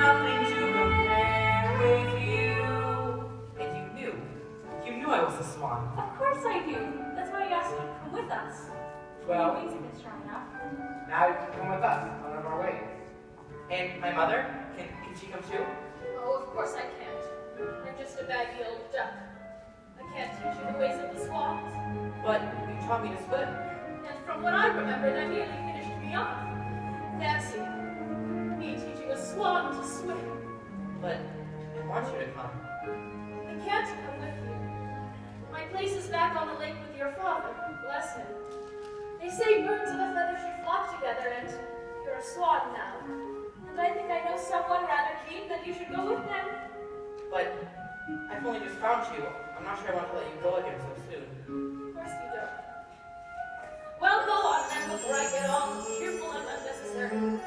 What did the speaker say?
nothing to compare with you. And you knew I was a swan. Of course I do. That's why I asked you to come with us. Well, your wings have been strong enough. now you can come with us on one of our ways. And my mother, can she come too? Oh, of course I can't. I'm just a baggy old duck. I can't teach you the ways of the swans. But you taught me to swim. And from what I remember, that nearly finished me off. Fancy me teaching a swan to swim. But I want you to come. I can't come with you. My place is back on the lake with your father. Bless him. They say birds of a feather should flock together, and you're a swan now. And I think I know someone rather keen that you should go with them. But I've only just found you. I'm not sure I want to let you go again so soon. Of course you don't. Well, go on then before I get all tearful and unnecessary.